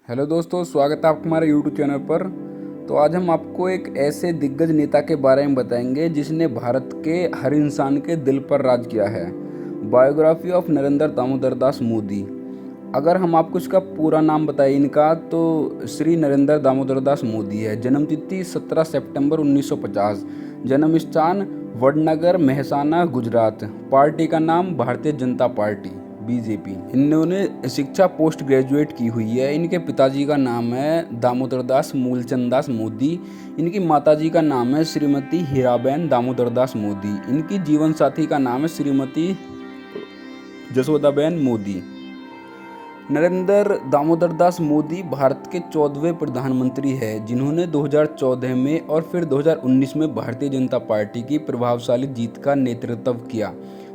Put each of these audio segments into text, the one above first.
Hello दोस्तों, स्वागत है आपका हमारे यूट्यूब चैनल पर। तो आज हम आपको एक ऐसे दिग्गज नेता के बारे में बताएंगे जिसने भारत के हर इंसान के दिल पर राज किया है। Biography of Narendra Damodar Das Modi. अगर हम आपको इसका पूरा नाम बताएं इनका, तो श्री नरेंद्र दामोदर दास मोदी है। जन्म तिथि 17 सितंबर 1950। जन्म स्थान वडनगर, मेहसाना, गुजरात। पार्टी का नाम भारतीय जनता पार्टी बीजेपी। इन्होंने शिक्षा पोस्ट ग्रेजुएट की हुई है। इनके पिताजी का नाम है दामोदर दास मूलचंद दास मोदी। इनकी माताजी का नाम है श्रीमती हीराबेन दामोदर दास मोदी। इनकी जीवन साथी का नाम है श्रीमती जसोदाबेन मोदी। नरेंद्र दामोदर दास मोदी भारत के 14वें प्रधानमंत्री हैं, जिन्होंने 2014 में और फिर 2019 में भारतीय जनता पार्टी की प्रभावशाली जीत का नेतृत्व किया।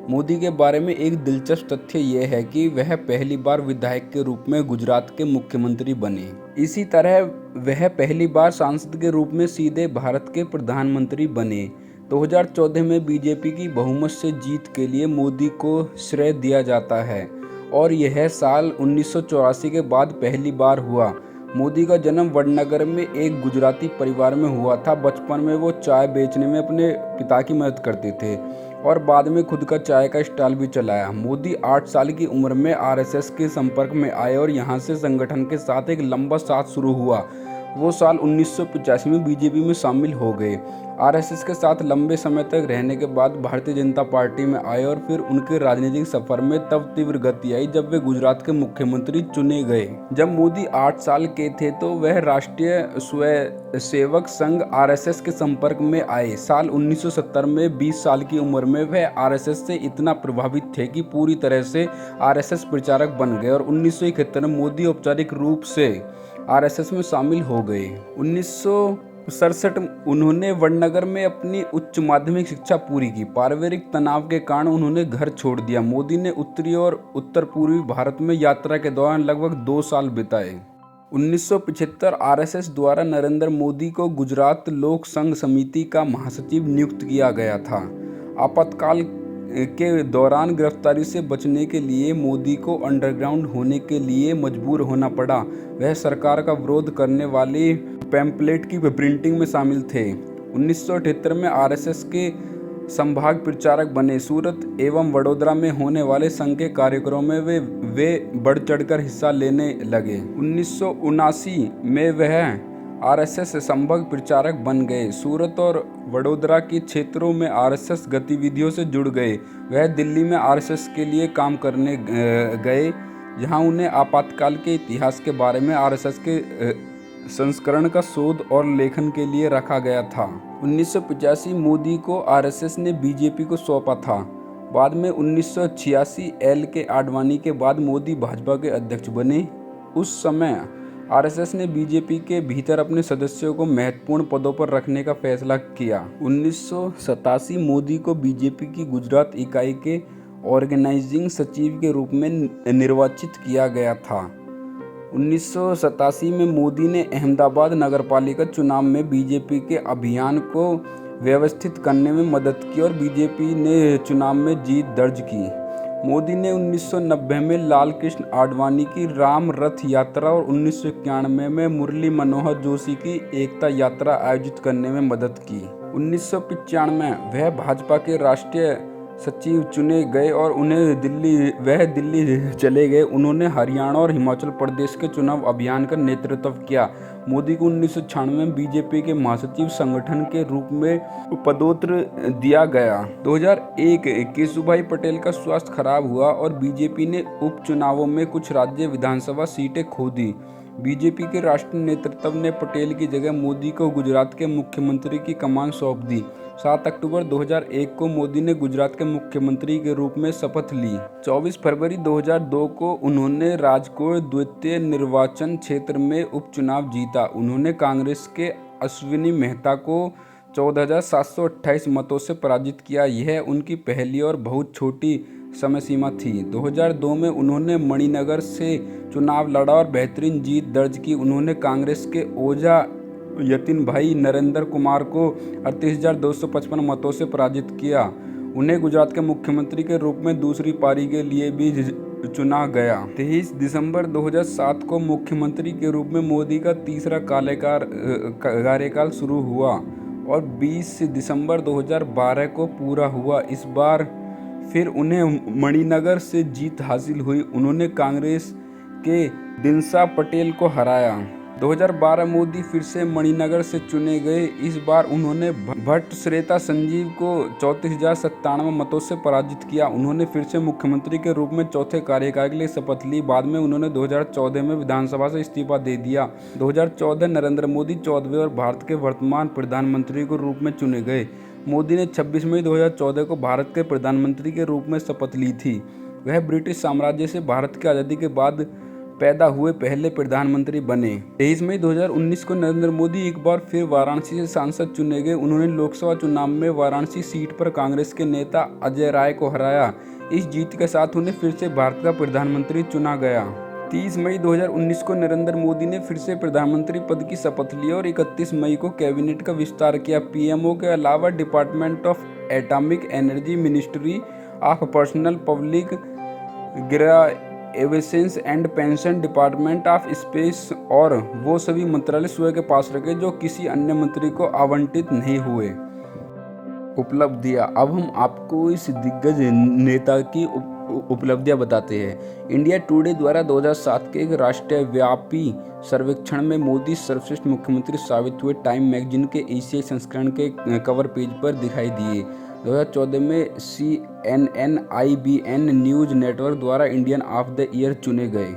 मोदी के बारे में एक दिलचस्प तथ्य यह है कि वह पहली बार विधायक के रूप में गुजरात के मुख्यमंत्री बने। इसी तरह वह पहली बार सांसद के रूप में सीधे भारत के प्रधानमंत्री बने। 2014 में बीजेपी की बहुमत से जीत के लिए मोदी को श्रेय दिया जाता है और यह साल 1984 के बाद पहली बार हुआ। मोदी का जन्म वडनगर में एक गुजराती परिवार में हुआ था। बचपन में वो चाय बेचने में अपने पिता की मदद करते थे और बाद में खुद का चाय का स्टॉल भी चलाया। मोदी 8 साल की उम्र में आरएसएस के संपर्क में आए और यहाँ से संगठन के साथ एक लंबा साथ शुरू हुआ। वो साल 1985 में बीजेपी में शामिल हो गए। आरएसएस के साथ लंबे समय तक रहने के बाद भारतीय जनता पार्टी में आए और फिर उनके राजनीतिक सफर में तब तीव्र गति आई जब वे गुजरात के मुख्यमंत्री चुने गए। जब मोदी 8 साल के थे तो वह राष्ट्रीय स्वयंसेवक संघ आरएसएस के संपर्क में आए। साल 1970 में 20 साल की उम्र में वह आरएसएस से इतना प्रभावित थे कि पूरी तरह से आरएसएस प्रचारक बन गए और 1971 में मोदी औपचारिक रूप से आरएसएस में शामिल हो गए। 1967 उन्होंने वडनगर में अपनी उच्च माध्यमिक शिक्षा पूरी की। पारिवारिक तनाव के कारण उन्होंने घर छोड़ दिया। मोदी ने उत्तरी और उत्तर पूर्वी भारत में यात्रा के दौरान लगभग 2 साल बिताए। 1975 आरएसएस द्वारा नरेंद्र मोदी को गुजरात लोक संघ समिति का महासचिव नियुक्त किया गया था। आपातकाल के दौरान गिरफ्तारी से बचने के लिए मोदी को अंडरग्राउंड होने के लिए मजबूर होना पड़ा। वह सरकार का विरोध करने वाले पैम्पलेट की प्रिंटिंग में शामिल थे। 1978 में आरएसएस के संभाग प्रचारक बने। सूरत एवं वडोदरा में होने वाले संघ के कार्यक्रमों में वे बढ़ चढ़कर हिस्सा लेने लगे। 1979 में वह आरएसएस संभाग प्रचारक बन गए। सूरत और वडोदरा के क्षेत्रों में आरएसएस गतिविधियों से जुड़ गए। वह दिल्ली में आरएसएस के लिए काम करने गए, जहां उन्हें आपातकाल के इतिहास के बारे में आरएसएस के संस्करण का शोध और लेखन के लिए रखा गया था। 1985 मोदी को आरएसएस ने बीजेपी को सौंपा था। बाद में 1986 एल के आडवाणी के बाद मोदी भाजपा के अध्यक्ष बने। उस समय आरएसएस ने बीजेपी के भीतर अपने सदस्यों को महत्वपूर्ण पदों पर रखने का फैसला किया। 1987 मोदी को बीजेपी की गुजरात इकाई के ऑर्गेनाइजिंग सचिव के रूप में निर्वाचित किया गया था। 1987 में मोदी ने अहमदाबाद नगरपालिका चुनाव में बीजेपी के अभियान को व्यवस्थित करने में मदद की और बीजेपी ने चुनाव में जीत दर्ज की। मोदी ने 1990 में लाल कृष्ण आडवाणी की राम रथ यात्रा और 1991 में मुरली मनोहर जोशी की एकता यात्रा आयोजित करने में मदद की। 1995 वह भाजपा के राष्ट्रीय सचिव चुने गए और वह दिल्ली चले गए। उन्होंने हरियाणा और हिमाचल प्रदेश के चुनाव अभियान का नेतृत्व किया। मोदी को 1996 में बीजेपी के महासचिव संगठन के रूप में पदोन्नति दिया गया। 2001 केशुभाई पटेल का स्वास्थ्य खराब हुआ और बीजेपी ने उपचुनावों में कुछ राज्य विधानसभा सीटें खो दी। बीजेपी के राष्ट्रीय नेतृत्व ने पटेल की जगह मोदी को गुजरात के मुख्यमंत्री की कमान सौंप दी। 7 अक्टूबर 2001 को मोदी ने गुजरात के मुख्यमंत्री के रूप में शपथ ली। 24 फरवरी 2002 को उन्होंने राजकोट द्वितीय निर्वाचन क्षेत्र में उपचुनाव जीता। उन्होंने कांग्रेस के अश्विनी मेहता को 14,728 मतों से पराजित किया। यह उनकी पहली और बहुत छोटी समय सीमा थी। 2002 में उन्होंने मणिनगर से चुनाव लड़ा और बेहतरीन जीत दर्ज की। उन्होंने कांग्रेस के ओझा यतिन भाई नरेंद्र कुमार को 38,255 मतों से पराजित किया। उन्हें गुजरात के मुख्यमंत्री के रूप में दूसरी पारी के लिए भी चुना गया। 23 दिसंबर 2007 को मुख्यमंत्री के रूप में मोदी का तीसरा कार्यकाल शुरू हुआ और 20 दिसंबर 2012 को पूरा हुआ। इस बार फिर उन्हें मणिनगर से जीत हासिल हुई। उन्होंने कांग्रेस के दिनसा पटेल को हराया। 2012 मोदी फिर से मणिनगर से चुने गए। इस बार उन्होंने भट्ट श्रेता संजीव को 34,097 मतों से पराजित किया। उन्होंने फिर से मुख्यमंत्री के रूप में चौथे कार्यकाल के लिए शपथ ली। बाद में उन्होंने 2014 में विधानसभा से इस्तीफा दे दिया। 2014 नरेंद्र मोदी 14वें और भारत के वर्तमान प्रधानमंत्री के रूप में चुने गए। मोदी ने 26 मई 2014 को भारत के प्रधानमंत्री के रूप में शपथ ली थी। वह ब्रिटिश साम्राज्य से भारत की आज़ादी के बाद पैदा हुए पहले प्रधानमंत्री बने। 23 मई 2019 को नरेंद्र मोदी एक बार फिर वाराणसी से सांसद चुने गए। उन्होंने लोकसभा चुनाव में वाराणसी सीट पर कांग्रेस के नेता अजय राय को हराया। इस जीत के साथ उन्हें फिर से भारत का प्रधानमंत्री चुना गया। 30 मई 2019 को नरेंद्र मोदी ने फिर से प्रधानमंत्री पद की शपथ ली और 31 मई को कैबिनेट का विस्तार किया। पीएमओ के अलावा department of atomic energy, ministry of personnel public grievances and pension, department of space और वो सभी मंत्रालय स्वयं के पास रखे जो किसी अन्य मंत्री को आवंटित नहीं हुए। उपलब्धियां। अब हम आपको इस दिग्गज नेता की उपलब्धियां बताते हैं। इंडिया टुडे द्वारा 2007 के एक राष्ट्रव्यापी सर्वेक्षण में मोदी सर्वश्रेष्ठ मुख्यमंत्री साबित हुए। टाइम मैगजीन के एशियाई संस्करण के कवर पेज पर दिखाई दिए। 2014 में CNN IBN न्यूज नेटवर्क द्वारा इंडियन ऑफ द ईयर चुने गए।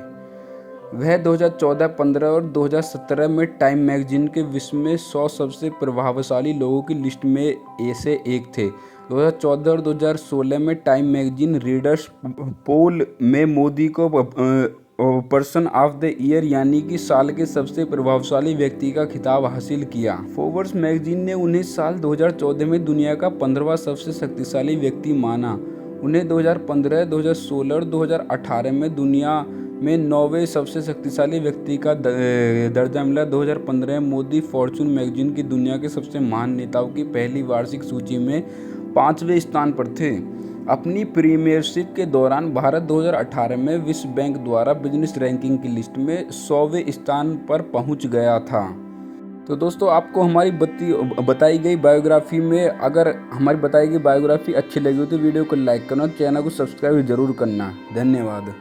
वह 2014, 15 और 2017 में टाइम मैगजीन के विश्व में 100 सबसे प्रभावशाली लोगों की लिस्ट में से एक थे। 2014 और 2016 में टाइम मैगजीन रीडर्स पोल में मोदी को पर्सन ऑफ द ईयर यानी कि साल के सबसे प्रभावशाली व्यक्ति का खिताब हासिल किया। फोर्ब्स मैगजीन ने उन्हें साल 2014 में दुनिया का 15वां सबसे शक्तिशाली व्यक्ति माना। उन्हें 2015, 2016 और 2018 में दुनिया में 9वें सबसे शक्तिशाली व्यक्ति का दर्जा मिला। 2015 में मोदी फॉर्च्यून मैगजीन की दुनिया के सबसे महान नेताओं की पहली वार्षिक सूची में 5वें स्थान पर थे। अपनी प्रीमियरशिप के दौरान भारत 2018 में विश्व बैंक द्वारा बिजनेस रैंकिंग की लिस्ट में 100वें स्थान पर पहुंच गया था। तो दोस्तों, आपको हमारी बताई गई बायोग्राफी में अगर हमारी बताई गई बायोग्राफी अच्छी लगी हो तो वीडियो को लाइक करना, चैनल को सब्सक्राइब जरूर करना। धन्यवाद।